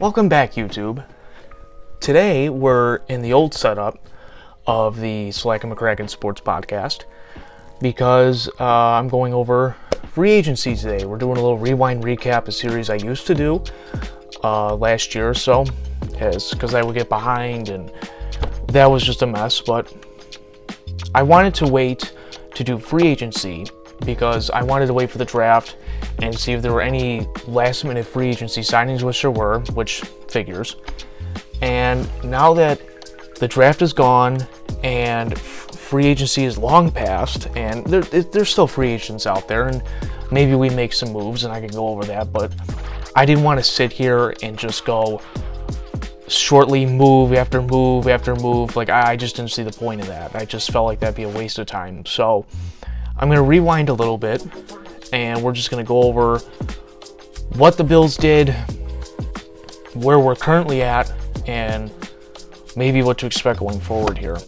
Welcome back, YouTube. Today we're in the old setup of the Slack and McCracken Sports Podcast because I'm going over free agency today. We're doing a little rewind recap, a series I used to do last year or so, because I would get behind and that was just a mess. But I wanted to wait to do free agency because I wanted to wait for the draft and see if there were any last minute free agency signings, which there were, which figures. And now that the draft is gone and free agency is long past, and there's still free agents out there, and maybe we make some moves and I can go over that, but I didn't want to sit here and just go shortly move after move after move. Like, I just didn't see the point of that. I just felt like that'd be a waste of time. So I'm going to rewind a little bit and we're just going to go over what the Bills did, where we're currently at, and maybe what to expect going forward here.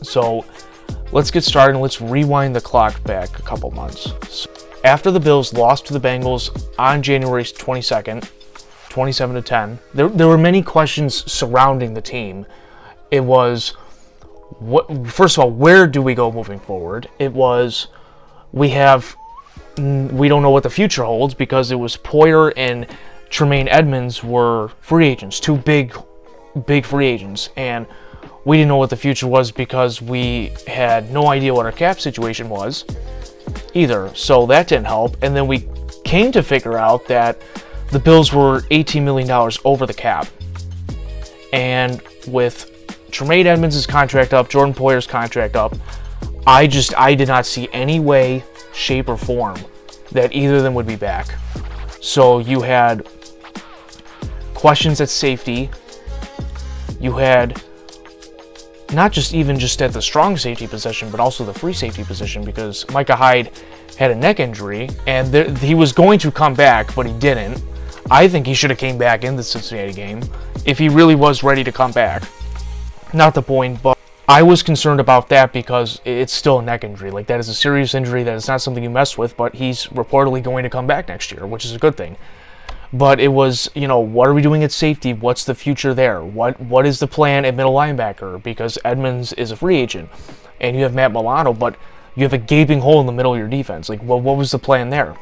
So let's get started and let's rewind the clock back a couple months. So after the Bills lost to the Bengals on January 22nd, 27-10, there were many questions surrounding the team. It was, first of all, where do we go moving forward? It was, we don't know what the future holds because it was Poyer and Tremaine Edmonds were free agents, two big free agents, and we didn't know what the future was because we had no idea what our cap situation was either, so that didn't help. And then we came to figure out that the Bills were $18 million over the cap, and with Tremaine Edmonds' contract up, Jordan Poyer's contract up, I did not see any way, shape, or form that either of them would be back. So you had questions at safety. You had not just at the strong safety position, but also the free safety position, because Micah Hyde had a neck injury, and he was going to come back, but he didn't. I think he should have came back in the Cincinnati game if he really was ready to come back. Not the point, but I was concerned about that because it's still a neck injury. Like, that is a serious injury. That is not something you mess with, but he's reportedly going to come back next year, which is a good thing. But it was, what are we doing at safety? What's the future there? What is the plan at middle linebacker? Because Edmonds is a free agent, and you have Matt Milano, but you have a gaping hole in the middle of your defense. Like, what was the plan there?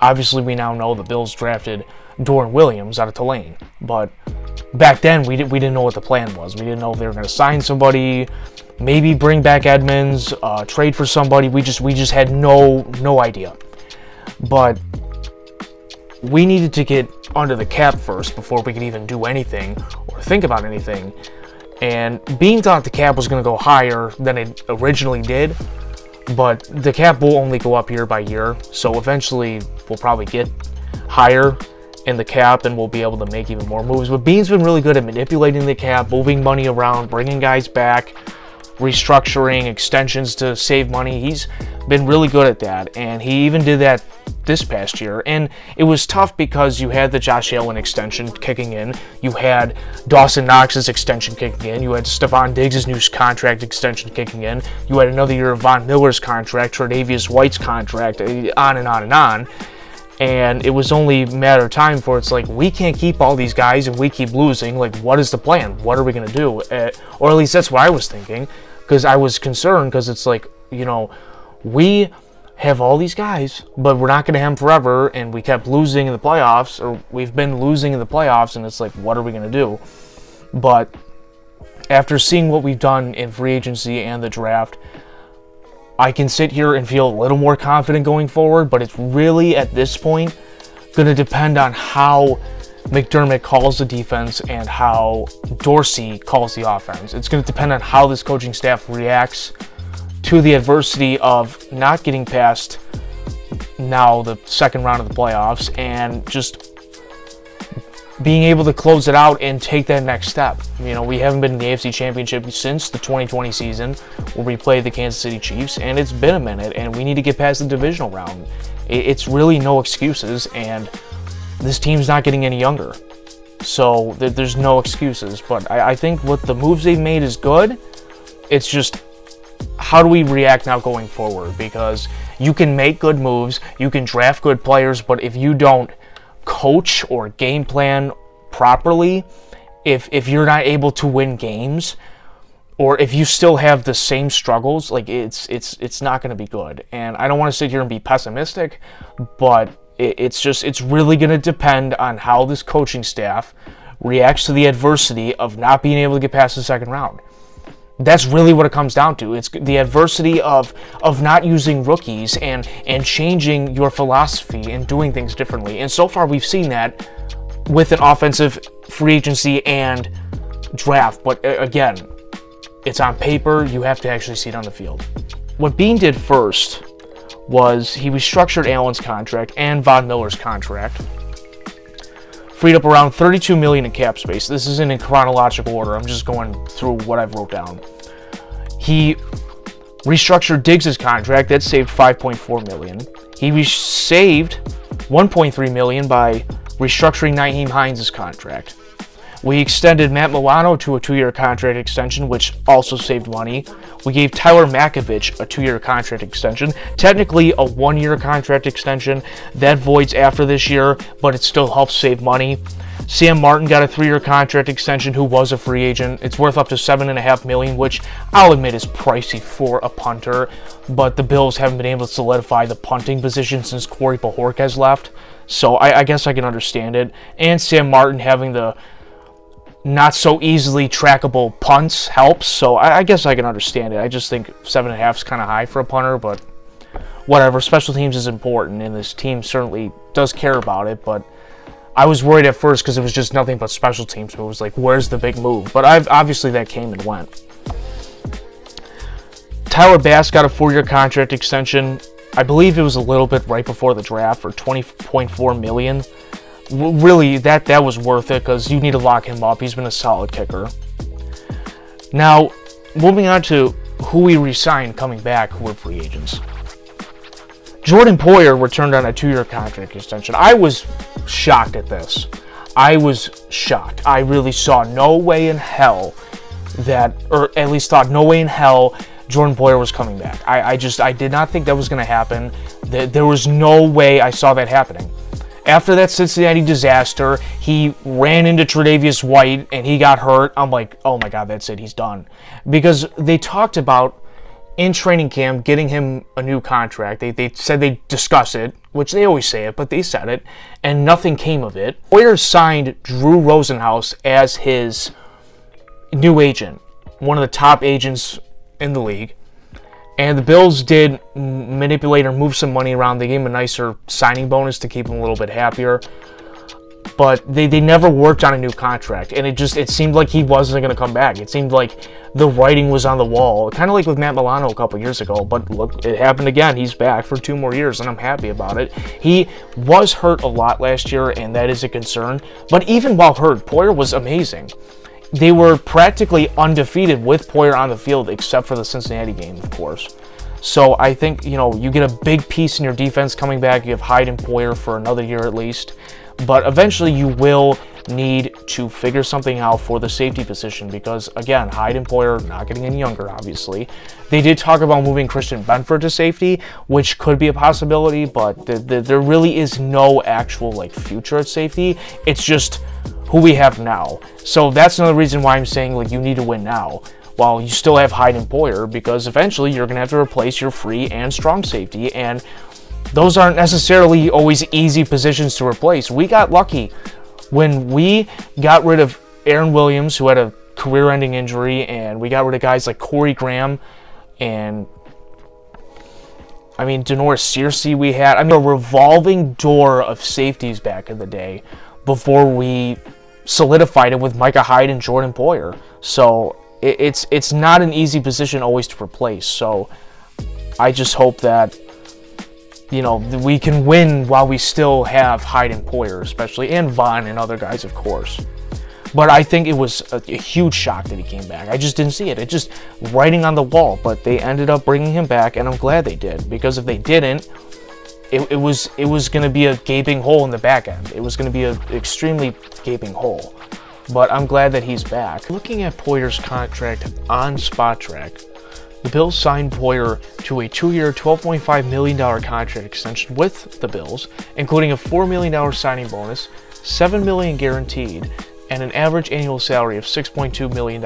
Obviously, we now know the Bills drafted Doran Williams out of Tulane, but back then we didn't know what the plan was. We didn't know if they were going to sign somebody, maybe bring back Edmonds, trade for somebody. We just had no idea. But we needed to get under the cap first before we could even do anything or think about anything. And being thought the cap was going to go higher than it originally did, but the cap will only go up year by year, so eventually we'll probably get higher in the cap and we'll be able to make even more moves. But Bean's been really good at manipulating the cap, moving money around, bringing guys back, restructuring extensions to save money. He's been really good at that, and he even did that this past year. And it was tough because you had the Josh Allen extension kicking in, you had Dawson Knox's extension kicking in, you had Stephon Diggs' new contract extension kicking in, you had another year of Von Miller's contract, Tre'Davious White's contract, on and on and on. And it was only a matter of time for it's like, we can't keep all these guys and we keep losing. Like, what is the plan? What are we going to do? Or at least that's what I was thinking, because I was concerned, because it's like, we have all these guys, but we're not going to have them forever, and we kept losing in the playoffs, or we've been losing in the playoffs, and it's like, what are we going to do? But after seeing what we've done in free agency and the draft, I can sit here and feel a little more confident going forward, but it's really, at this point, going to depend on how McDermott calls the defense and how Dorsey calls the offense. It's going to depend on how this coaching staff reacts to the adversity of not getting past now the second round of the playoffs and just being able to close it out and take that next step. We haven't been in the AFC Championship since the 2020 season where we played the Kansas City Chiefs, and it's been a minute, and we need to get past the divisional round. It's really no excuses, and this team's not getting any younger. So there's no excuses, but I think what the moves they've made is good. It's just, how do we react now going forward? Because you can make good moves, you can draft good players, but if you don't coach or game plan properly, if you're not able to win games, or if you still have the same struggles, like it's not going to be good. And I don't want to sit here and be pessimistic, but it's really going to depend on how this coaching staff reacts to the adversity of not being able to get past the second round. That's really what it comes down to. It's the adversity of not using rookies and changing your philosophy and doing things differently. And so far we've seen that with an offensive free agency and draft. But again, it's on paper. You have to actually see it on the field. What Beane did first was he restructured Allen's contract and Von Miller's contract, freed up around $32 million in cap space. This isn't in chronological order. I'm just going through what I've wrote down. He restructured Diggs' contract. That saved $5.4 million. He saved $1.3 million by restructuring Nyheim Hines' contract. We extended Matt Milano to a 2-year contract extension, which also saved money. We gave Tyler Makovich a 2-year contract extension. Technically a 1-year contract extension. That voids after this year, but it still helps save money. Sam Martin got a 3-year contract extension, who was a free agent. It's worth up to $7.5 million, which I'll admit is pricey for a punter, but the Bills haven't been able to solidify the punting position since Corey Pahork has left, so I guess I can understand it. And Sam Martin having the not so easily trackable punts helps, so I guess I can understand it. I just think 7.5 is kind of high for a punter, but whatever. Special teams is important, and this team certainly does care about it, but I was worried at first because it was just nothing but special teams, so it was like, where's the big move? But obviously that came and went. Tyler Bass got a 4-year contract extension. I believe it was a little bit right before the draft for $20.4 million. Really, that was worth it because you need to lock him up. He's been a solid kicker. Now, moving on to who we re-signed coming back, who were free agents. Jordan Poyer returned on a 2-year contract extension. I was shocked at this. I was shocked. I really saw no way in hell that, or at least thought no way in hell Jordan Poyer was coming back. I did not think that was going to happen. There was no way I saw that happening. After that Cincinnati disaster, he ran into Tre'Davious White and he got hurt. I'm like, oh my God, that's it. He's done. Because they talked about in training camp getting him a new contract. They said they'd discuss it, which they always say it, but they said it, and nothing came of it. Poyer signed Drew Rosenhaus as his new agent, one of the top agents in the league. And the Bills did manipulate or move some money around. They gave him a nicer signing bonus to keep him a little bit happier. But they never worked on a new contract. And it seemed like he wasn't going to come back. It seemed like the writing was on the wall. Kind of like with Matt Milano a couple years ago. But look, it happened again. He's back for 2 more years, and I'm happy about it. He was hurt a lot last year, and that is a concern. But even while hurt, Poyer was amazing. They were practically undefeated with Poyer on the field, except for the Cincinnati game, of course. So I think, you get a big piece in your defense coming back. You have Hyde and Poyer for another year at least. But eventually you will need to figure something out for the safety position because, again, Hyde and Poyer not getting any younger, obviously. They did talk about moving Christian Benford to safety, which could be a possibility, but there really is no actual future at safety. It's just who we have now. So that's another reason why I'm saying you need to win now while you still have Hyde and Poyer, because eventually you're going to have to replace your free and strong safety, and those aren't necessarily always easy positions to replace. We got lucky when we got rid of Aaron Williams, who had a career-ending injury, and we got rid of guys like Corey Graham and Denoris Searcy. We had a revolving door of safeties back in the day before we solidified it with Micah Hyde and Jordan Poyer. So it's not an easy position always to replace. So I just hope that we can win while we still have Hyde and Poyer, especially, and Vaughn and other guys, of course. But I think it was a huge shock that he came back. I just didn't see it. It's just writing on the wall. But they ended up bringing him back, and I'm glad they did, because if they didn't, it was going to be a gaping hole in the back end. It was going to be an extremely gaping hole. But I'm glad that he's back. Looking at Poyer's contract on Spot Track, The Bills signed Poyer to a 2-year, $12.5 million contract extension with the Bills, including a $4 million signing bonus, $7 million guaranteed, and an average annual salary of $6.2 million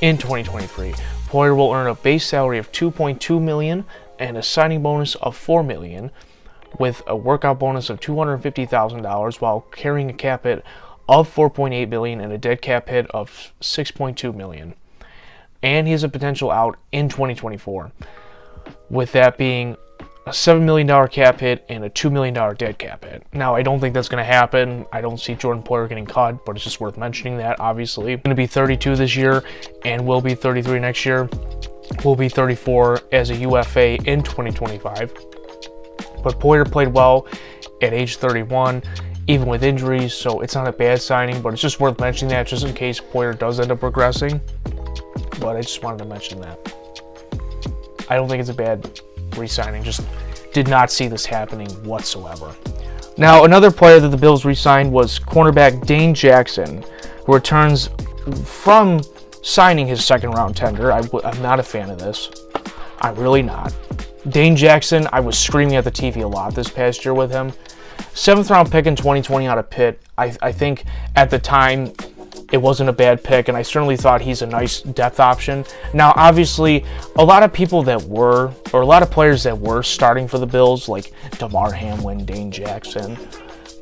in 2023. Poyer will earn a base salary of $2.2 million and a signing bonus of $4 million, with a workout bonus of $250,000 while carrying a cap hit of $4.8 million and a dead cap hit of $6.2 million. And he has a potential out in 2024, with that being a $7 million cap hit and a $2 million dead cap hit. Now, I don't think that's going to happen. I don't see Jordan Poyer getting cut, but it's just worth mentioning that, obviously. He's going to be 32 this year and will be 33 next year. Will be 34 as a UFA in 2025. But Poyer played well at age 31, even with injuries, so it's not a bad signing, but it's just worth mentioning that just in case Poyer does end up regressing. But I just wanted to mention that. I don't think it's a bad re-signing, just did not see this happening whatsoever. Now, another player that the Bills re-signed was cornerback Dane Jackson, who returns from signing his second-round tender. I'm not a fan of this. I'm really not. Dane Jackson, I was screaming at the TV a lot this past year with him. 7th-round pick in 2020 out of Pitt. I think at the time it wasn't a bad pick, and I certainly thought he's a nice depth option. Now, obviously, a lot of players that were starting for the Bills, like Damar Hamlin, Dane Jackson,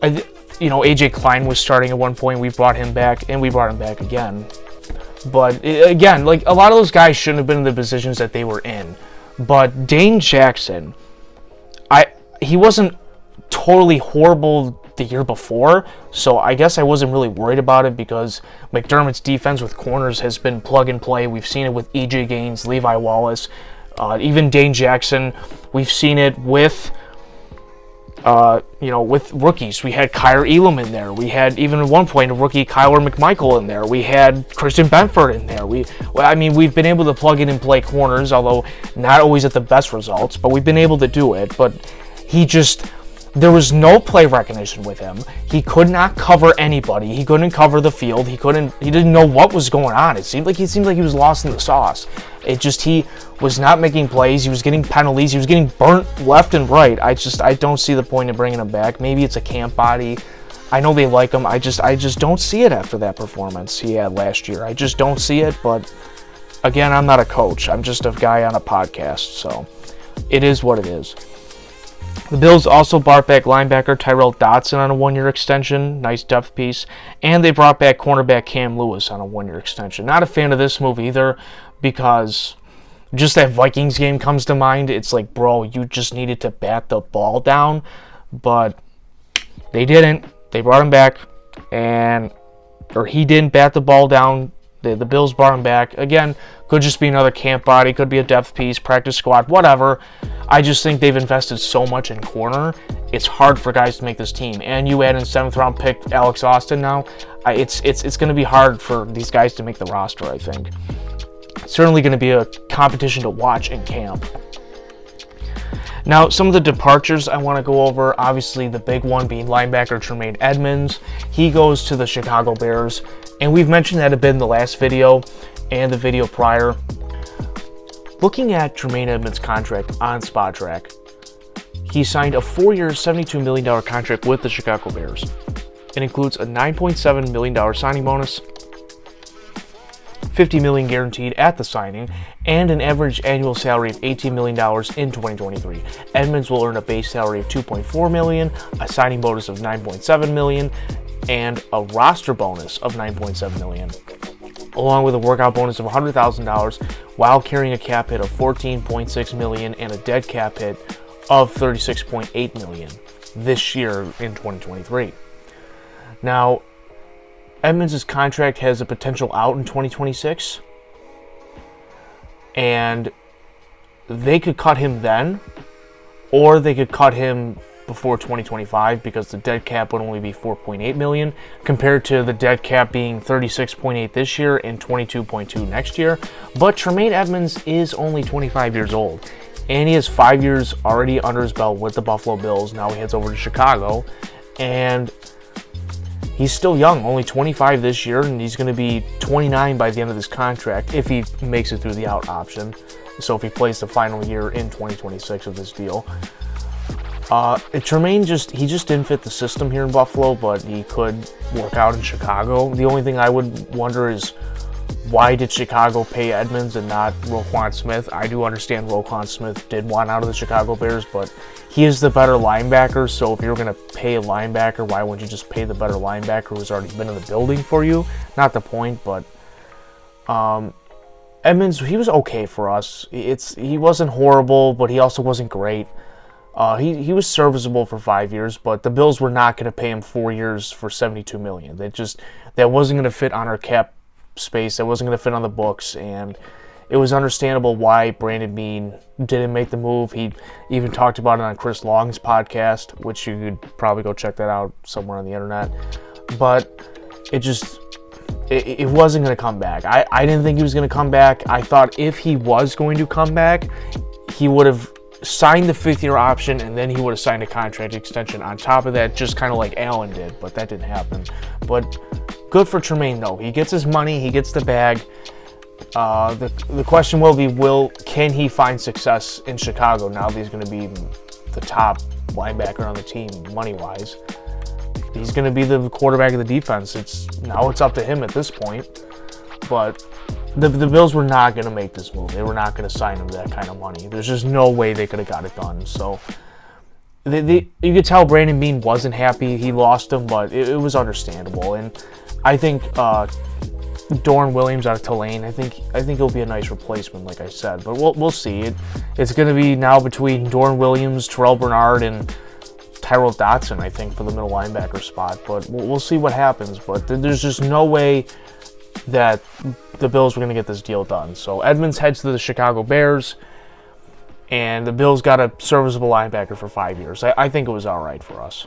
AJ Klein was starting at one point. We brought him back, and we brought him back again. But again, like, a lot of those guys shouldn't have been in the positions that they were in. But Dane Jackson, he wasn't totally horrible the year before, so I guess I wasn't really worried about it because McDermott's defense with corners has been plug and play. We've seen it with E.J. Gaines, Levi Wallace, even Dane Jackson. We've seen it with with rookies. We had Kyler Elam in there. We had, even at one point, a rookie Kyler McMichael in there. We had Christian Benford in there. We've been able to plug in and play corners, although not always at the best results, but we've been able to do it. But there was no play recognition with him. He could not cover anybody. He couldn't cover the field. He didn't know what was going on. It seemed like he was lost in the sauce. He was not making plays. He was getting penalties. He was getting burnt left and right. I don't see the point in bringing him back. Maybe it's a camp body. I know they like him. I just don't see it after that performance he had last year. I just don't see it. But again, I'm not a coach. I'm just a guy on a podcast. So it is what it is. The Bills also brought back linebacker Tyrell Dotson on a 1-year extension, nice depth piece, and they brought back cornerback Cam Lewis on a 1-year extension. Not a fan of this move either, because just that Vikings game comes to mind. It's like, bro, you just needed to bat the ball down, but they didn't. They brought him back, or he didn't bat the ball down. The Bills brought him back. Again, could just be another camp body, could be a depth piece, practice squad, whatever. I just think they've invested so much in corner, it's hard for guys to make this team. And you add in 7th-round pick Alex Austin now, it's going to be hard for these guys to make the roster, I think. It's certainly going to be a competition to watch in camp. Now, some of the departures I want to go over, obviously the big one being linebacker Tremaine Edmunds. He goes to the Chicago Bears, and we've mentioned that a bit in the last video and the video prior. Looking at Tremaine Edmunds' contract on Spot Track, he signed a 4-year, $72 million contract with the Chicago Bears. It includes a $9.7 million signing bonus, $50 million guaranteed at the signing, and an average annual salary of $18 million in 2023. Edmunds will earn a base salary of $2.4 million, a signing bonus of $9.7 million, and a roster bonus of $9.7 million, along with a workout bonus of $100,000 while carrying a cap hit of $14.6 million and a dead cap hit of $36.8 million this year in 2023. Now, Edmunds' contract has a potential out in 2026, and they could cut him then, or they could cut him before 2025 because the dead cap would only be $4.8 million compared to the dead cap being $36.8 this year and $22.2 next year. But Tremaine Edmunds is only 25 years old, and he has 5 years already under his belt with the Buffalo Bills. Now he heads over to Chicago, and he's still young, only 25 this year, and he's going to be 29 by the end of this contract if he makes it through the out option. So if he plays the final year in 2026 of this deal. Tremaine just didn't fit the system here in Buffalo, but he could work out in Chicago. The only thing I would wonder is, why did Chicago pay Edmonds and not Roquan Smith? I do understand Roquan Smith did want out of the Chicago Bears, but he is the better linebacker, so if you're going to pay a linebacker, why wouldn't you just pay the better linebacker who's already been in the building for you? Not the point, but Edmonds, he was okay for us. He wasn't horrible, but he also wasn't great. He was serviceable for 5 years, but the Bills were not going to pay him 4 years for $72 million. That wasn't going to fit on our cap space. That wasn't going to fit on the books, and it was understandable why Brandon Beane didn't make the move. He even talked about it on Chris Long's podcast, which you could probably go check that out somewhere on the internet. But it wasn't going to come back. I didn't think he was going to come back. I thought if he was going to come back, he would have signed the 5th-year option, and then he would have signed a contract extension on top of that, just kind of like Allen did, but that didn't happen. But good for Tremaine, though. He gets his money, he gets the bag. The question will be, can he find success in Chicago now that he's going to be the top linebacker on the team, money-wise? He's going to be the quarterback of the defense. It's up to him at this point. But the Bills were not going to make this move. They were not going to sign him that kind of money. There's just no way they could have got it done. So you could tell Brandon Beane wasn't happy. He lost him, but it was understandable. And I think Dorn Williams out of Tulane, I think he'll be a nice replacement, like I said. But we'll see. It's going to be now between Dorn Williams, Terrell Bernard, and Tyrell Dotson, I think, for the middle linebacker spot. But we'll see what happens. But there's just no way that the Bills were going to get this deal done. So Edmonds heads to the Chicago Bears, and the Bills got a serviceable linebacker for 5 years. I think it was all right for us.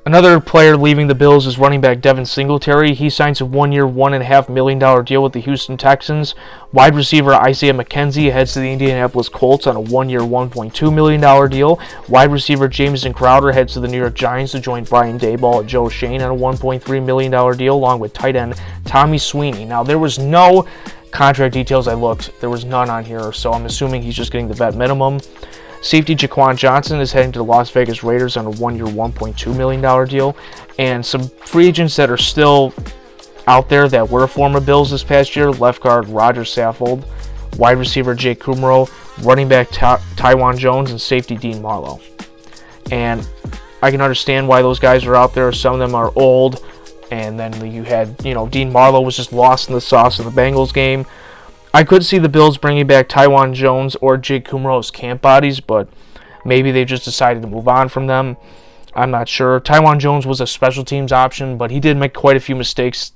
Another player leaving the Bills is running back Devin Singletary. He signs a 1-year, $1.5 million deal with the Houston Texans. Wide receiver Isaiah McKenzie heads to the Indianapolis Colts on a 1-year, $1.2 million deal. Wide receiver Jamison Crowder heads to the New York Giants to join Brian Daboll and Joe Shane on a $1.3 million deal, along with tight end Tommy Sweeney. Now, there was no contract details. I looked. There was none on here, so I'm assuming he's just getting the vet minimum. Safety Jaquan Johnson is heading to the Las Vegas Raiders on a 1-year, $1.2 million deal. And some free agents that are still out there that were former Bills this past year: left guard Roger Saffold, wide receiver Jake Kumro, running back Taiwan Jones, and safety Dean Marlowe. And I can understand why those guys are out there. Some of them are old. And then you had, Dean Marlowe was just lost in the sauce of the Bengals game. I could see the Bills bringing back Taiwan Jones or Jake Kumro as camp bodies, but maybe they just decided to move on from them. I'm not sure. Taiwan Jones was a special teams option, but he did make quite a few mistakes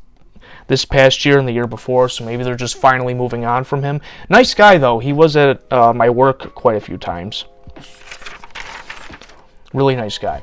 this past year and the year before, so maybe they're just finally moving on from him. Nice guy, though. He was at my work quite a few times. Really nice guy.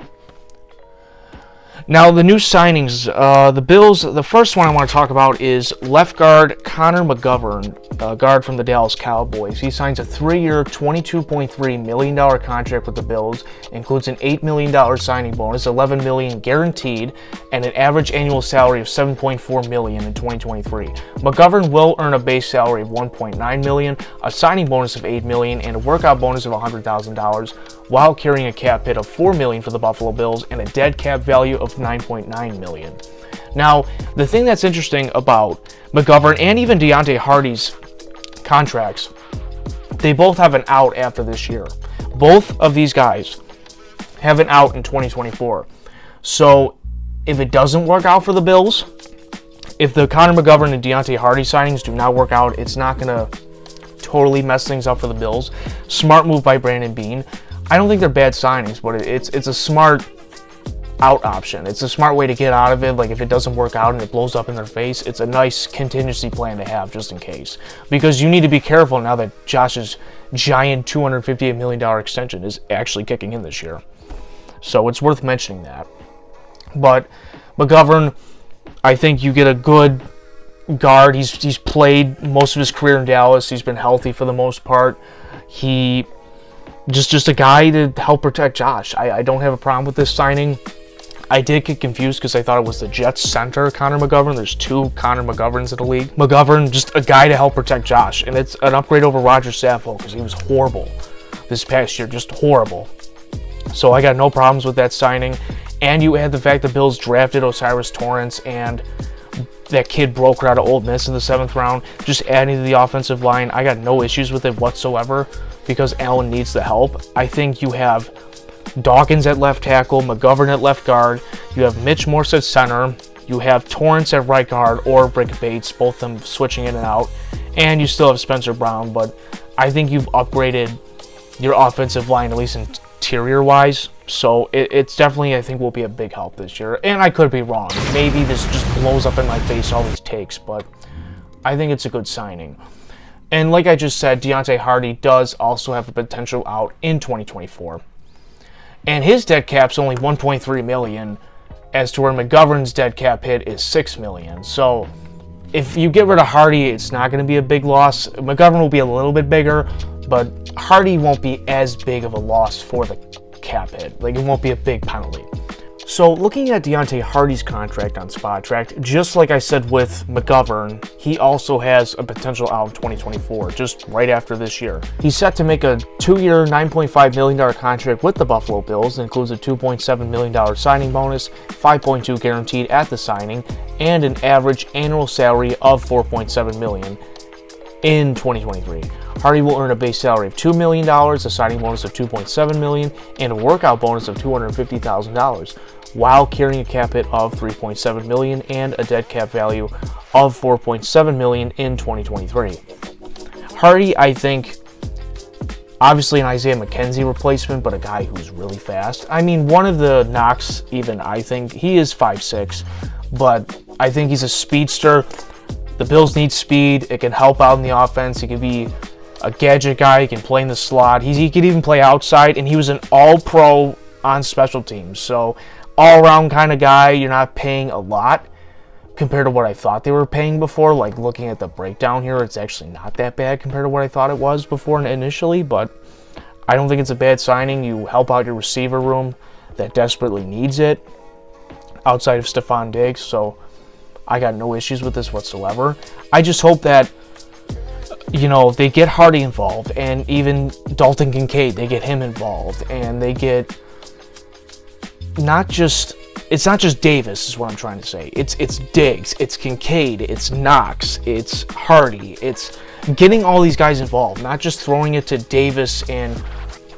Now, the new signings, the Bills, the first one I want to talk about is left guard Connor McGovern, guard from the Dallas Cowboys. He signs a 3-year, $22.3 million contract with the Bills, includes an $8 million signing bonus, $11 million guaranteed, and an average annual salary of $7.4 million in 2023. McGovern will earn a base salary of $1.9 million, a signing bonus of $8 million, and a workout bonus of $100,000, while carrying a cap hit of $4 million for the Buffalo Bills and a dead cap value of $9.9 million. Now, the thing that's interesting about McGovern and even Deontay Hardy's contracts, they both have an out after this year. Both of these guys have an out in 2024. So, if it doesn't work out for the Bills, if the Connor McGovern and Deontay Hardy signings do not work out, it's not going to totally mess things up for the Bills. Smart move by Brandon Beane. I don't think they're bad signings, but it's a smart out option. It's a smart way to get out of it. Like, if it doesn't work out and it blows up in their face, it's a nice contingency plan to have just in case. Because you need to be careful now that Josh's giant $258 million extension is actually kicking in this year. So it's worth mentioning that. But McGovern, I think you get a good guard. He's played most of his career in Dallas. He's been healthy for the most part. He just a guy to help protect Josh. I don't have a problem with this signing. I did get confused because I thought it was the Jets center, Connor McGovern. There's two Connor McGoverns in the league. McGovern, just a guy to help protect Josh. And it's an upgrade over Roger Saffold because he was horrible this past year, just horrible. So I got no problems with that signing. And you add the fact the Bills drafted Osiris Torrance and that kid broke out of Ole Miss in the 7th round, just adding to the offensive line. I got no issues with it whatsoever because Allen needs the help. I think you have Dawkins at left tackle, McGovern at left guard. You have Mitch Morse at center. You have Torrance at right guard or Rick Bates, both of them switching in and out. And you still have Spencer Brown, but I think you've upgraded your offensive line, at least interior-wise. So it's definitely, I think, will be a big help this year. And I could be wrong. Maybe this just blows up in my face, all these takes, but I think it's a good signing. And like I just said, Deontay Hardy does also have a potential out in 2024. And his dead cap's only $1.3 million, as to where McGovern's dead cap hit is $6 million. So if you get rid of Hardy, it's not going to be a big loss. McGovern will be a little bit bigger, but Hardy won't be as big of a loss for the cap hit. Like, it won't be a big penalty. So looking at Deontay Hardy's contract on SpotTrack, just like I said with McGovern, he also has a potential out in 2024, just right after this year. He's set to make a 2-year, $9.5 million contract with the Buffalo Bills. It includes a $2.7 million signing bonus, $5.2 guaranteed at the signing, and an average annual salary of $4.7 million in 2023. Hardy will earn a base salary of $2 million, a signing bonus of $2.7 million, and a workout bonus of $250,000, while carrying a cap hit of $3.7 million and a dead cap value of $4.7 million in 2023. Hardy, I think, obviously an Isaiah McKenzie replacement, but a guy who's really fast. I mean, one of the knocks, even, I think, he is 5'6", but I think he's a speedster. The Bills need speed. It can help out in the offense. He can be a gadget guy. He can play in the slot. He could even play outside, and he was an all-pro on special teams. So all-around kind of guy. You're not paying a lot compared to what I thought they were paying before. Like, looking at the breakdown here, it's actually not that bad compared to what I thought it was before initially, but I don't think it's a bad signing. You help out your receiver room that desperately needs it outside of Stephon Diggs, so I got no issues with this whatsoever. I just hope that, you know, they get Hardy involved, and even Dalton Kincaid, they get him involved, and they get it's not just Davis is what I'm trying to say. It's Diggs, it's Kincaid, it's Knox, it's Hardy. It's getting all these guys involved, not just throwing it to Davis and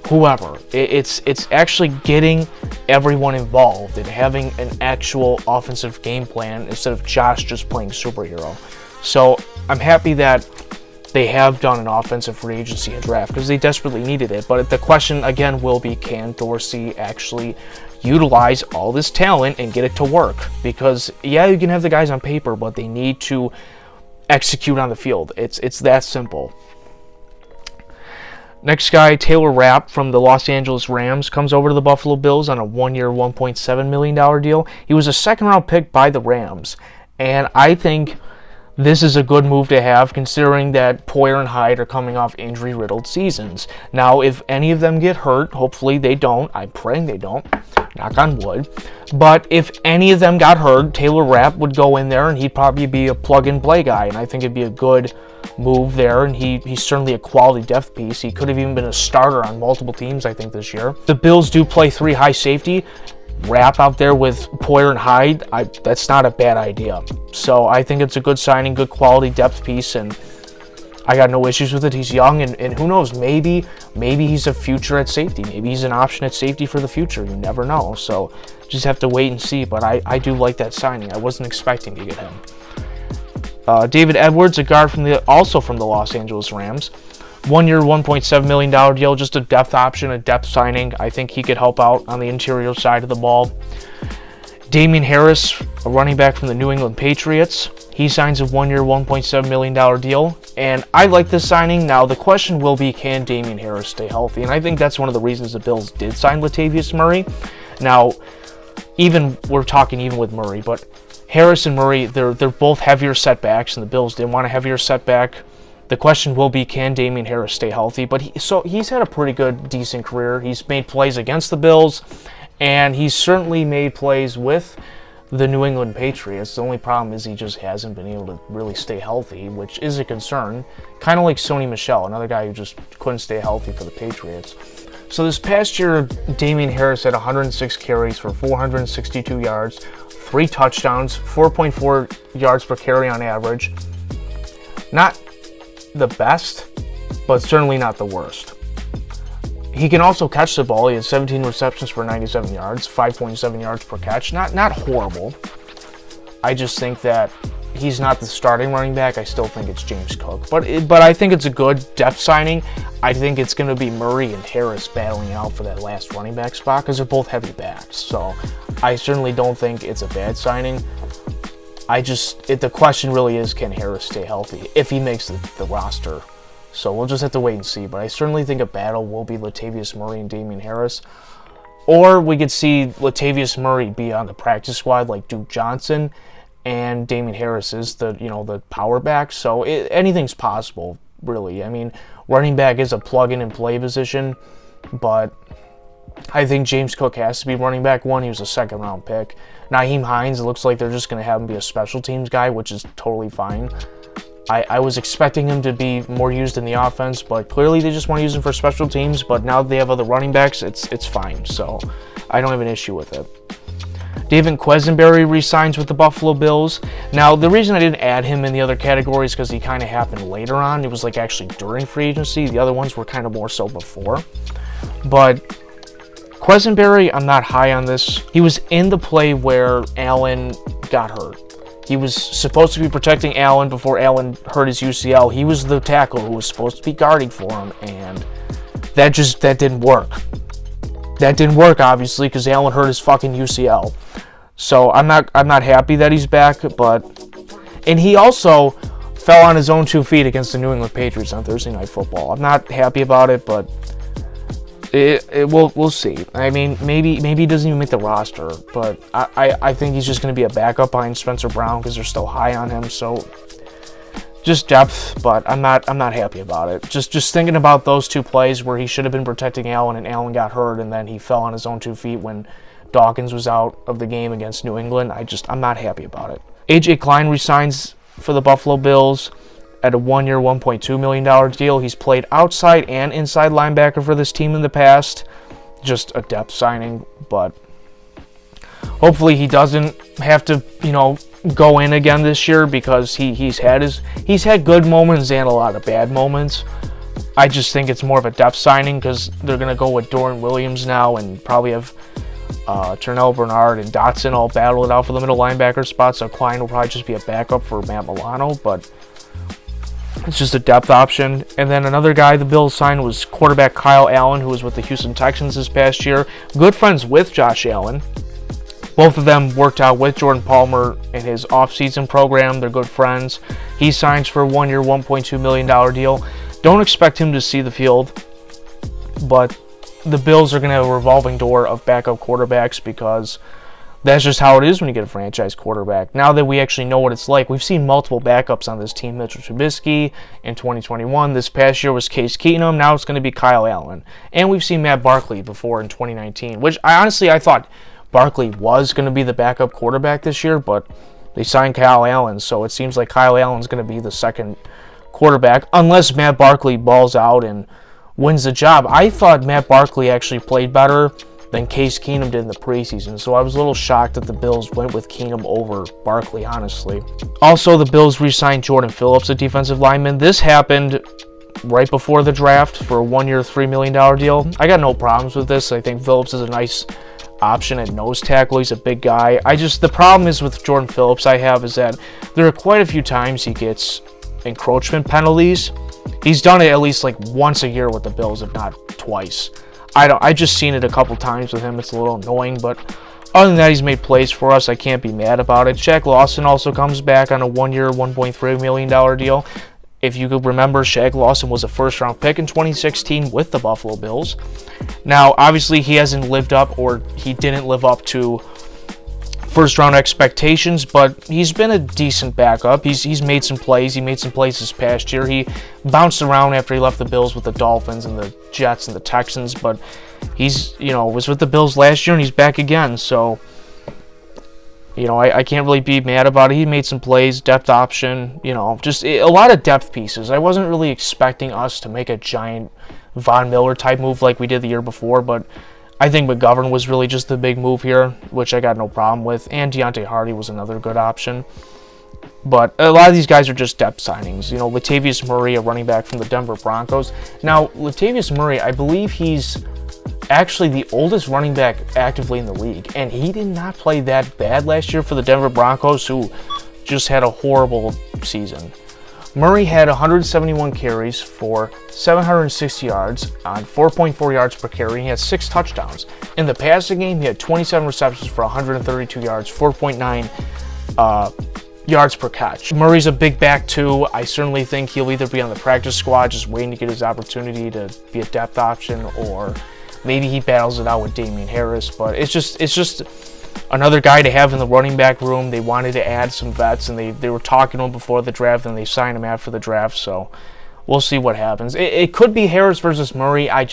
whoever. It's actually getting everyone involved and having an actual offensive game plan instead of Josh just playing superhero. So I'm happy that they have done an offensive free agency and draft because they desperately needed it. But the question again will be, can Dorsey actually utilize all this talent and get it to work? Because yeah, you can have the guys on paper, but they need to execute on the field. It's that simple. Next guy, Taylor Rapp from the Los Angeles Rams, comes over to the Buffalo Bills on a 1-year, $1.7 million deal. He was a second-round pick by the Rams, and I think this is a good move to have, considering that Poyer and Hyde are coming off injury-riddled seasons. Now, if any of them get hurt, hopefully they don't. I'm praying they don't. Knock on wood. But if any of them got hurt, Taylor Rapp would go in there, and he'd probably be a plug-and-play guy, and I think it'd be a good move there, and he's certainly a quality depth piece. He could have even been a starter on multiple teams, I think, this year. The Bills do play 3 high safety. Rapp out there with Poyer and Hyde, that's not a bad idea. So I think it's a good signing, good quality depth piece, and I got no issues with it. He's young, and who knows, maybe he's a future at safety. Maybe he's an option at safety for the future. You never know. So just have to wait and see, but I do like that signing. I wasn't expecting to get him. David Edwards, a guard also from the Los Angeles Rams. 1-year, $1.7 million deal, just a depth option, a depth signing. I think he could help out on the interior side of the ball. Damian Harris, a running back from the New England Patriots. He signs a 1-year, $1.7 million deal, and I like this signing. Now, the question will be, can Damian Harris stay healthy? And I think that's one of the reasons the Bills did sign Latavius Murray. Now, we're talking even with Murray, but Harris and Murray, they're both heavier setbacks, and the Bills didn't want a heavier setback The question will be, can Damien Harris stay healthy? But he's had a pretty good, decent career. He's made plays against the Bills, and he's certainly made plays with the New England Patriots. The only problem is he just hasn't been able to really stay healthy, which is a concern. Kind of like Sony Michel, another guy who just couldn't stay healthy for the Patriots. So this past year, Damien Harris had 106 carries for 462 yards, 3 touchdowns, 4.4 yards per carry on average. Not the best, but certainly not the worst. He can also catch the ball. He had 17 receptions for 97 yards, 5.7 yards per catch. Not horrible. I just think that he's not the starting running back. I still think it's James Cook. But I think it's a good depth signing. I think it's going to be Murray and Harris battling out for that last running back spot because they're both heavy backs. So I certainly don't think it's a bad signing. The question really is, can Harris stay healthy if he makes the roster? So we'll just have to wait and see. But I certainly think a battle will be Latavius Murray and Damien Harris. Or we could see Latavius Murray be on the practice squad like Duke Johnson, and Damien Harris is the power back. So anything's possible, really. I mean, running back is a plug-in-and-play position, but I think James Cook has to be running back 1. He was a second-round pick. Nyheim Hines, it looks like they're just going to have him be a special teams guy, which is totally fine. I was expecting him to be more used in the offense, but clearly they just want to use him for special teams. But now that they have other running backs, it's fine. So I don't have an issue with it. David Quesenberry re-signs with the Buffalo Bills. Now, the reason I didn't add him in the other categories is because he kind of happened later on. It was like actually during free agency. The other ones were kind of more so before. But Quesenberry, I'm not high on this. He was in the play where Allen got hurt. He was supposed to be protecting Allen before Allen hurt his UCL. He was the tackle who was supposed to be guarding for him, and that didn't work. That didn't work, obviously, because Allen hurt his fucking UCL. So I'm not happy that he's back, and he also fell on his own 2 feet against the New England Patriots on Thursday Night Football. I'm not happy about it, but we'll see. I mean, maybe he doesn't even make the roster, but I think he's just going to be a backup behind Spencer Brown because they're still high on him. So just depth, but I'm not happy about it. Just thinking about those 2 plays where he should have been protecting Allen and Allen got hurt, and then he fell on his own 2 feet when Dawkins was out of the game against New England. I'm not happy about it. AJ Klein resigns for the Buffalo Bills at a 1-year, $1.2 million deal. He's played outside and inside linebacker for this team in the past. Just a depth signing, but hopefully he doesn't have to, go in again this year because he's had good moments and a lot of bad moments. I just think it's more of a depth signing because they're going to go with Doran Williams now and probably have Ternell Bernard and Dotson all battle it out for the middle linebacker spot. So Klein will probably just be a backup for Matt Milano, but it's just a depth option. And then another guy the Bills signed was quarterback Kyle Allen, who was with the Houston Texans this past year. Good friends with Josh Allen. Both of them worked out with Jordan Palmer in his offseason program. They're good friends. He signs for a 1-year, $1.2 million deal. Don't expect him to see the field, but the Bills are going to have a revolving door of backup quarterbacks because that's just how it is when you get a franchise quarterback. Now that we actually know what it's like, we've seen multiple backups on this team. Mitchell Trubisky in 2021. This past year was Case Keenum. Now it's going to be Kyle Allen. And we've seen Matt Barkley before in 2019, which I thought Barkley was going to be the backup quarterback this year, but they signed Kyle Allen, so it seems like Kyle Allen's going to be the second quarterback, unless Matt Barkley balls out and wins the job. I thought Matt Barkley actually played better than Case Keenum did in the preseason, so I was a little shocked that the Bills went with Keenum over Barkley, honestly. Also, the Bills re-signed Jordan Phillips, a defensive lineman. This happened right before the draft for a 1-year, $3 million deal. I got no problems with this. I think Phillips is a nice option at nose tackle. He's a big guy. The problem is with Jordan Phillips is that there are quite a few times he gets encroachment penalties. He's done it at least like once a year with the Bills, if not twice. I just seen it a couple times with him. It's a little annoying, but other than that, he's made plays for us. I can't be mad about it. Shaq Lawson also comes back on a 1-year, $1.3 million deal. If you could remember, Shaq Lawson was a first-round pick in 2016 with the Buffalo Bills. Now, obviously, he hasn't lived up, or he didn't live up to first round expectations, but he's been a decent backup. He's made some plays. He made some plays this past year. He bounced around after he left the Bills with the Dolphins and the Jets and the Texans, but he's, was with the Bills last year and he's back again. So, I can't really be mad about it. He made some plays, depth option, just a lot of depth pieces. I wasn't really expecting us to make a giant Von Miller type move like we did the year before, but I think McGovern was really just the big move here, which I got no problem with, and Deontay Hardy was another good option. But a lot of these guys are just depth signings. Latavius Murray, a running back from the Denver Broncos. Now, Latavius Murray, I believe he's actually the oldest running back actively in the league, and he did not play that bad last year for the Denver Broncos, who just had a horrible season. Murray had 171 carries for 760 yards on 4.4 yards per carry. He had 6 touchdowns. In the passing game, he had 27 receptions for 132 yards, 4.9 yards per catch. Murray's a big back too. I certainly think he'll either be on the practice squad just waiting to get his opportunity to be a depth option, or maybe he battles it out with Damian Harris. But it's just another guy to have in the running back room. They wanted to add some vets, and they were talking to him before the draft, and they signed him after the draft, so we'll see what happens. It could be Harris versus Murray. I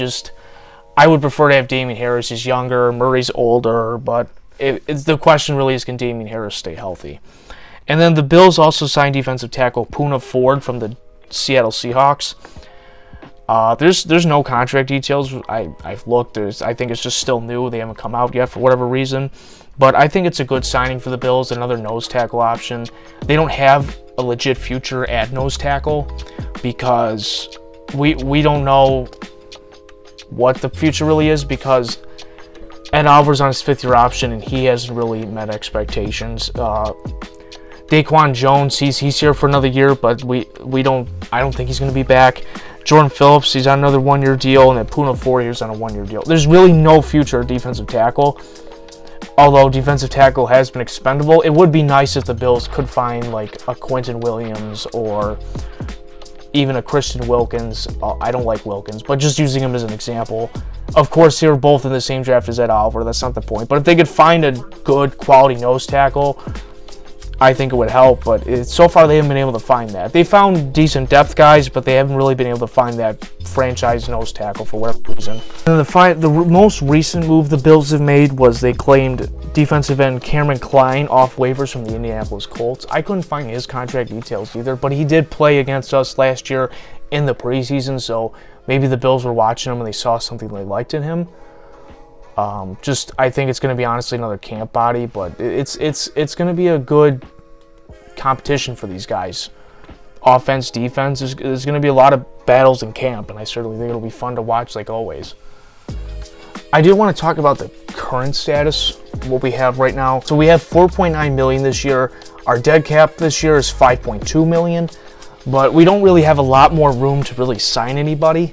would prefer to have Damian Harris. He's younger, Murray's older, but the question really is, can Damian Harris stay healthy? And then the Bills also signed defensive tackle Poona Ford from the Seattle Seahawks. There's no contract details. I've looked. I think it's just still new. They haven't come out yet for whatever reason. But I think it's a good signing for the Bills, another nose tackle option. They don't have a legit future at nose tackle because we don't know what the future really is, because Ed Oliver's on his 5th-year option and he hasn't really met expectations. Daquan Jones, he's here for another year, but I don't think he's going to be back. Jordan Phillips, he's on another 1-year deal, and then Poona Ford, he's on a 1-year deal. There's really no future at defensive tackle. Although defensive tackle has been expendable, it would be nice if the Bills could find like a Quentin Williams or even a Christian Wilkins. I don't like Wilkins, but just using him as an example. Of course, they were both in the same draft as Ed Oliver. That's not the point. But if they could find a good quality nose tackle, I think it would help. But so far, they haven't been able to find that. They found decent depth guys, but they haven't really been able to find that franchise nose tackle for whatever reason. And the most recent move the Bills have made was they claimed defensive end Cameron Klein off waivers from the Indianapolis Colts. I couldn't find his contract details either, but he did play against us last year in the preseason, so maybe the Bills were watching him and they saw something they liked in him. I think it's going to be honestly another camp body, but it's going to be a good competition for these guys. Offense, defense, there's going to be a lot of battles in camp, and I certainly think it'll be fun to watch like always. I do want to talk about the current status, what we have right now. So we have $4.9 million this year. Our dead cap this year is $5.2 million, but we don't really have a lot more room to really sign anybody.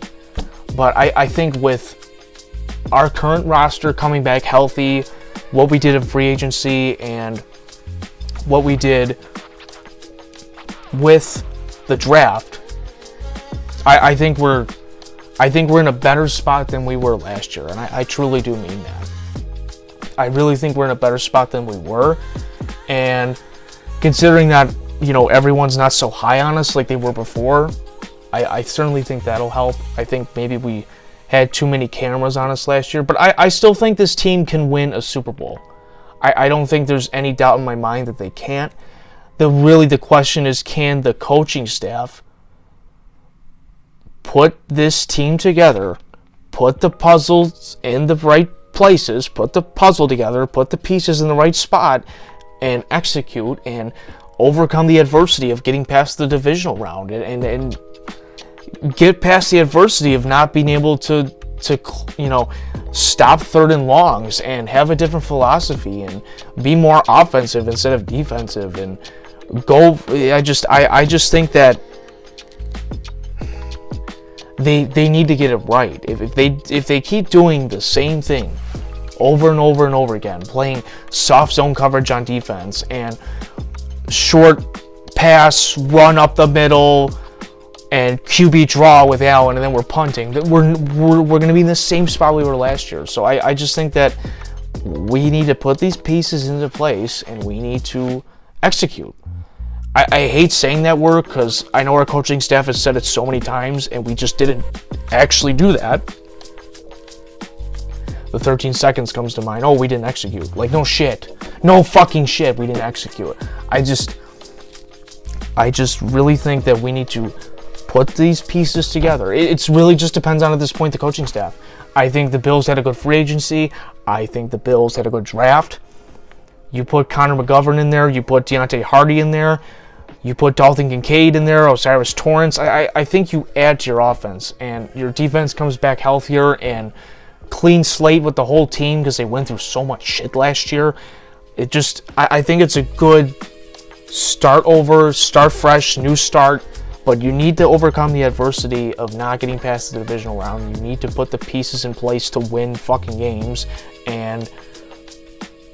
But I think with our current roster coming back healthy, what we did in free agency and what we did with the draft, I think we're in a better spot than we were last year, and I truly do mean that. I really think we're in a better spot than we were, and considering that everyone's not so high on us like they were before, I certainly think that'll help. I think maybe we had too many cameras on us last year, but I still think this team can win a Super Bowl. I don't think there's any doubt in my mind that they can't. The question is, can the coaching staff put this team together, put the puzzles in the right places, put the puzzle together, put the pieces in the right spot, and execute and overcome the adversity of getting past the divisional round and get past the adversity of not being able to stop 3rd and longs and have a different philosophy and be more offensive instead of defensive and go. I just think that they need to get it right. If they keep doing the same thing over and over and over again, playing soft zone coverage on defense and short pass, run up the middle, and QB draw with Allen, and then we're punting, we're going to be in the same spot we were last year. So I just think that we need to put these pieces into place and we need to execute. I hate saying that word because I know our coaching staff has said it so many times and we just didn't actually do that. The 13 seconds comes to mind. Oh, we didn't execute. Like, no shit. No fucking shit. We didn't execute. I just really think that we need to put these pieces together. It's really just depends on, at this point, the coaching staff. I think the Bills had a good free agency. I think the Bills had a good draft. You put Connor McGovern in there. You put Deontay Hardy in there. You put Dalton Kincaid in there. Osiris Torrance. I think you add to your offense. And your defense comes back healthier and clean slate with the whole team because they went through so much shit last year. I think it's a good start over, start fresh, new start. But you need to overcome the adversity of not getting past the divisional round. You need to put the pieces in place to win fucking games. And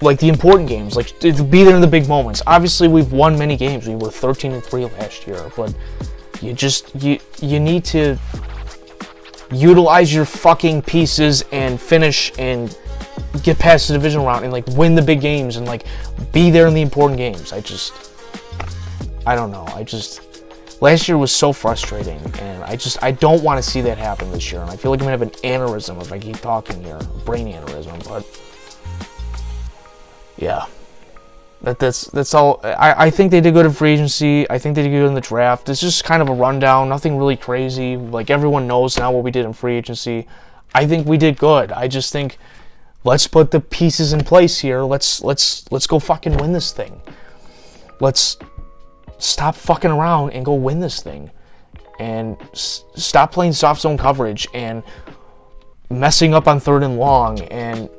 like the important games, like to be there in the big moments. Obviously, we've won many games. We were 13-3 last year, but you need to utilize your fucking pieces and finish and get past the divisional round and like win the big games and like be there in the important games. I don't know. Last year was so frustrating, and I don't want to see that happen this year. And I feel like I'm gonna have an aneurysm if I keep talking here, a brain aneurysm. But yeah, that's all. I think they did good in free agency. I think they did good in the draft. It's just kind of a rundown, nothing really crazy. Like everyone knows now what we did in free agency. I think we did good. I just think let's put the pieces in place here. Let's go fucking win this thing. Let's stop fucking around and go win this thing. And stop playing soft zone coverage and messing up on 3rd and long and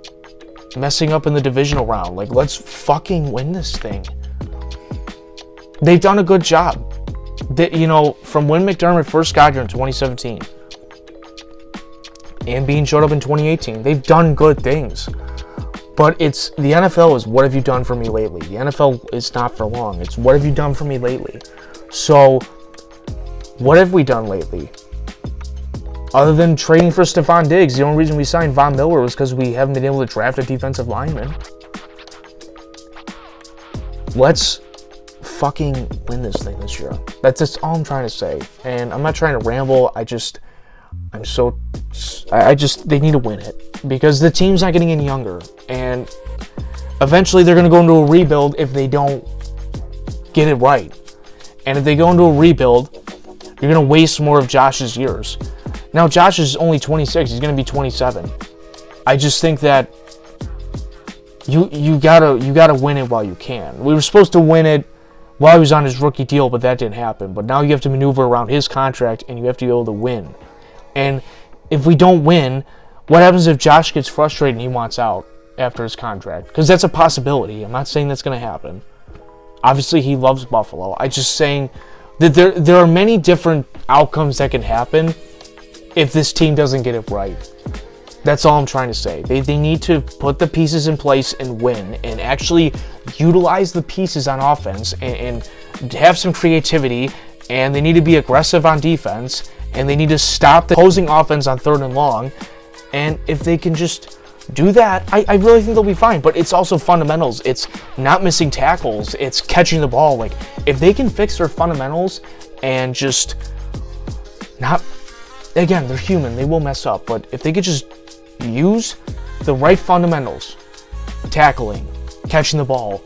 messing up in the divisional round. Like, let's fucking win this thing. They've done a good job. From when McDermott first got here in 2017 and being showed up in 2018, they've done good things. But the NFL is what have you done for me lately? The NFL is not for long. It's what have you done for me lately? So, what have we done lately? Other than trading for Stephon Diggs, the only reason we signed Von Miller was because we haven't been able to draft a defensive lineman. Let's fucking win this thing this year. That's all I'm trying to say. And I'm not trying to ramble. They need to win it. Because the team's not getting any younger. And eventually they're going to go into a rebuild if they don't get it right. And if they go into a rebuild, you're going to waste more of Josh's years. Now, Josh is only 26. He's going to be 27. I just think that you gotta win it while you can. We were supposed to win it while he was on his rookie deal, but that didn't happen. But now you have to maneuver around his contract, and you have to be able to win. And if we don't win, what happens if Josh gets frustrated and he wants out after his contract? Because that's a possibility. I'm not saying that's going to happen. Obviously, he loves Buffalo. I'm just saying that there are many different outcomes that can happen if this team doesn't get it right. That's all I'm trying to say. They need to put the pieces in place and win and actually utilize the pieces on offense and have some creativity, and they need to be aggressive on defense, and they need to stop the opposing offense on 3rd and long. And if they can just do that, I really think they'll be fine. But it's also fundamentals. It's not missing tackles. It's catching the ball. Like, if they can fix their fundamentals and just not... Again, they're human. They will mess up. But if they could just use the right fundamentals, tackling, catching the ball,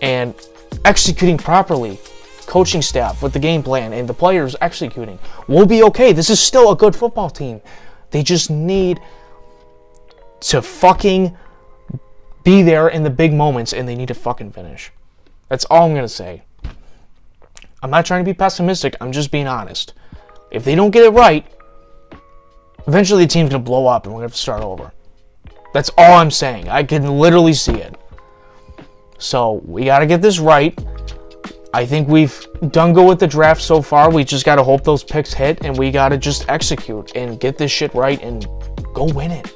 and executing properly, coaching staff with the game plan, and the players executing, we'll be okay. This is still a good football team. They just need to fucking be there in the big moments, and they need to fucking finish. That's all I'm going to say. I'm not trying to be pessimistic. I'm just being honest. If they don't get it right, eventually the team's going to blow up, and we're going to have to start over. That's all I'm saying. I can literally see it. So, we got to get this right. I think we've done good with the draft so far. We just got to hope those picks hit, and we got to just execute and get this shit right and go win it.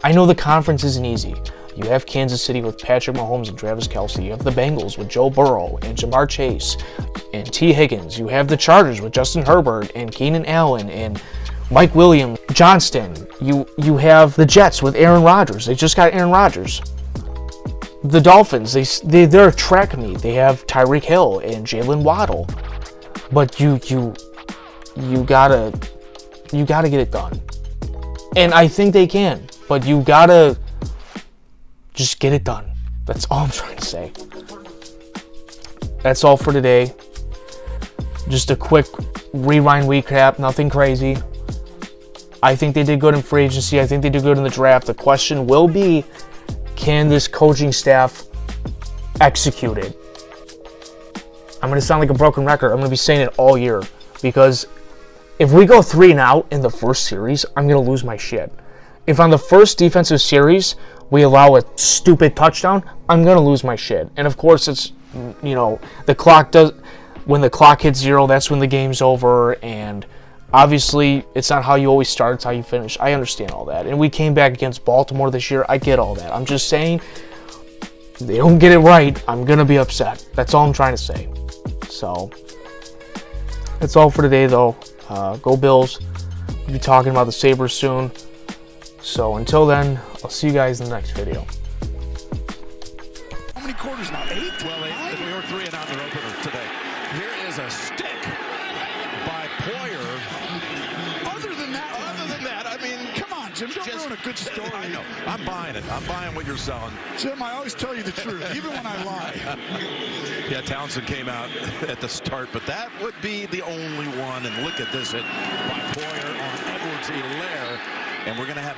I know the conference isn't easy. You have Kansas City with Patrick Mahomes and Travis Kelce. You have the Bengals with Joe Burrow and Jamar Chase and T. Higgins. You have the Chargers with Justin Herbert and Keenan Allen and Mike Williams, Johnston. You have the Jets with Aaron Rodgers. They just got Aaron Rodgers. the Dolphins, they're a track meet. They have Tyreek Hill and Jalen Waddle, but you gotta get it done. And I think they can, but you gotta just get it done. That's all I'm trying to say. That's all for today. Just a quick rewind recap, nothing crazy. I think they did good in free agency. I think they did good in the draft. The question will be, can this coaching staff execute it? I'm going to sound like a broken record. I'm going to be saying it all year, because if we go 3-and-out in the first series, I'm going to lose my shit. If on the first defensive series we allow a stupid touchdown, I'm going to lose my shit. And of course, it's, the clock does, when the clock hits 0, that's when the game's over. And obviously, it's not how you always start, it's how you finish. I understand all that. And we came back against Baltimore this year. I get all that. I'm just saying, if they don't get it right, I'm going to be upset. That's all I'm trying to say. So, that's all for today, though. Go Bills. We'll be talking about the Sabres soon. So, until then, I'll see you guys in the next video. How many quarters now? 8? Well, 8. We were 3-and-out in the opener today. Here is a stick by Poyer. Other than that, I mean, come on, Jim. Don't ruin a good story. I know. I'm buying it. I'm buying what you're selling. Jim, I always tell you the truth, even when I lie. Yeah, Townsend came out at the start, but that would be the only one. And look at this hit by Poyer on Edwards-Helaire. And we're going to have